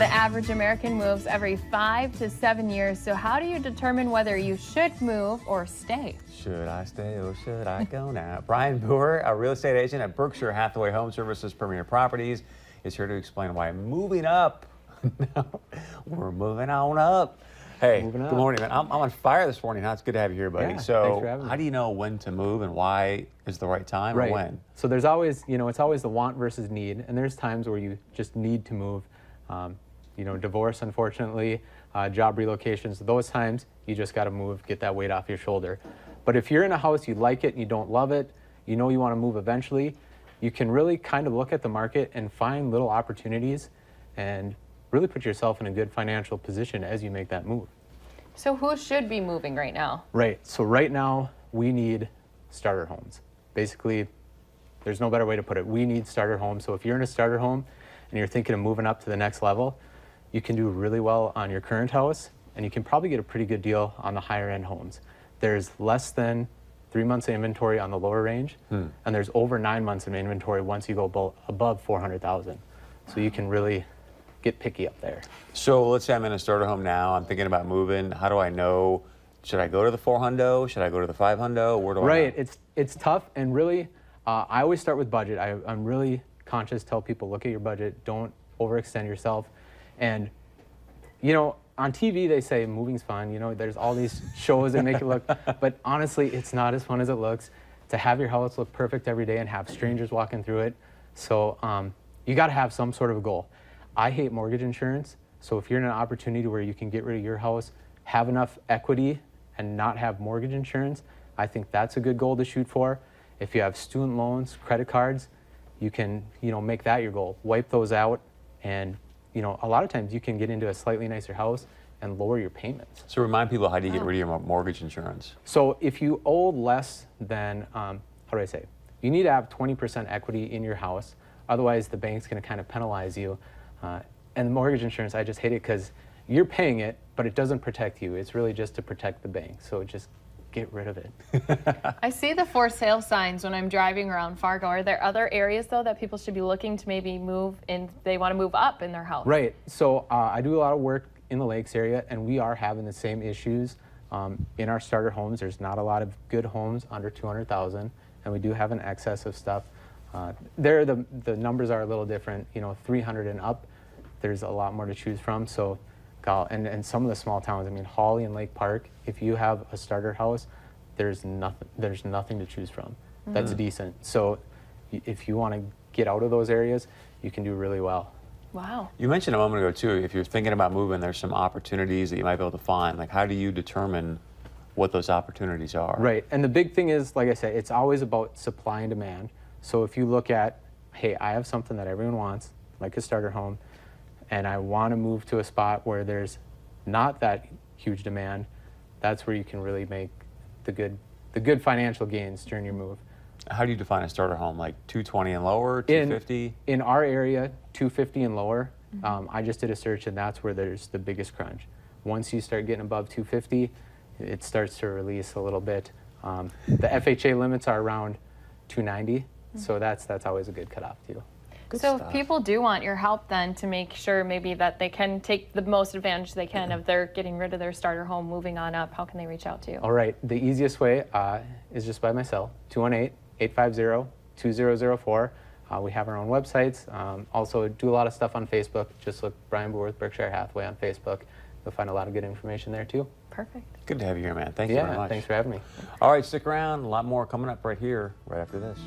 The average American moves every 5 to 7 years. So how do you determine whether you should move or stay? Should I stay or should I go now? Bryan Buhr, a real estate agent at Berkshire Hathaway HomeServices Premier Properties, is here to explain why moving up. We're moving on up. Hey, good morning, man. I'm on fire this morning. It's good to have you here, buddy. Yeah, so thanks for having me. how do you know when to move and why is the right time or when? So there's always, it's always the want versus need. And there's times where you just need to move. Divorce, unfortunately, job relocations, those times you just got to move, get that weight off your shoulder. But if you're in a house, you like it and you don't love it, you know you want to move eventually, you can really kind of look at the market and find little opportunities and really put yourself in a good financial position as you make that move. So who should be moving right now? Right. So right now we need starter homes. Basically, there's no better way to put it. We need starter homes. So if you're in a starter home and you're thinking of moving up to the next level, you can do really well on your current house, and you can probably get a pretty good deal on the higher end homes. There's less than 3 months of inventory on the lower range, and there's over 9 months of inventory once you go above 400,000. So you can really get picky up there. So let's say I'm in a starter home now. I'm thinking about moving. How do I know? Should I go to the 400? Should I go to the 500? Where do I Right. know? It's tough, and really, I always start with budget. I'm really conscious, tell people, look at your budget, don't overextend yourself. And, on TV they say moving's fun, there's all these shows that make it look, but honestly, it's not as fun as it looks to have your house look perfect every day and have strangers walking through it. So you got to have some sort of a goal. I hate mortgage insurance, so if you're in an opportunity where you can get rid of your house, have enough equity, and not have mortgage insurance, I think that's a good goal to shoot for. If you have student loans, credit cards, you can, make that your goal. Wipe those out, and, a lot of times you can get into a slightly nicer house and lower your payments. So remind people, how do you get rid of your mortgage insurance? So if you owe less than, you need to have 20% equity in your house. Otherwise, the bank's going to kind of penalize you. And the mortgage insurance, I just hate it because you're paying it, but it doesn't protect you. It's really just to protect the bank. So just get rid of it. I see the for sale signs when I'm driving around Fargo. Are there other areas, though, that people should be looking to maybe move in? They want to move up in their house. Right. So I do a lot of work in the Lakes area, and we are having the same issues in our starter homes. There's not a lot of good homes under 200,000, and we do have an excess of stuff. There, the numbers are a little different. 300 and up, there's a lot more to choose from. So, and some of the small towns, Hawley and Lake Park, if you have a starter house, there's nothing to choose from. That's decent. So if you want to get out of those areas, you can do really well. Wow. You mentioned a moment ago, too, if you're thinking about moving, there's some opportunities that you might be able to find. Like, how do you determine what those opportunities are? Right. And the big thing is, like I said, it's always about supply and demand. So if you look at, hey, I have something that everyone wants, like a starter home, and I want to move to a spot where there's not that huge demand, that's where you can really make the good financial gains during your move. How do you define a starter home? Like 220 and lower, 250? In our area, 250 and lower. I just did a search, and that's where there's the biggest crunch. Once you start getting above 250, it starts to release a little bit. The FHA limits are around 290, so that's always a good cutoff too. So if people do want your help then to make sure maybe that they can take the most advantage they can of their getting rid of their starter home, moving on up, how can they reach out to you? All right, the easiest way is just by my cell, 218-850-2004. We have our own websites. Also do a lot of stuff on Facebook. Just look Bryan Buhr with Berkshire Hathaway on Facebook. You'll find a lot of good information there too. Perfect. Good to have you here, man. Thank you very much. Thanks for having me. All right, stick around. A lot more coming up right here, right after this.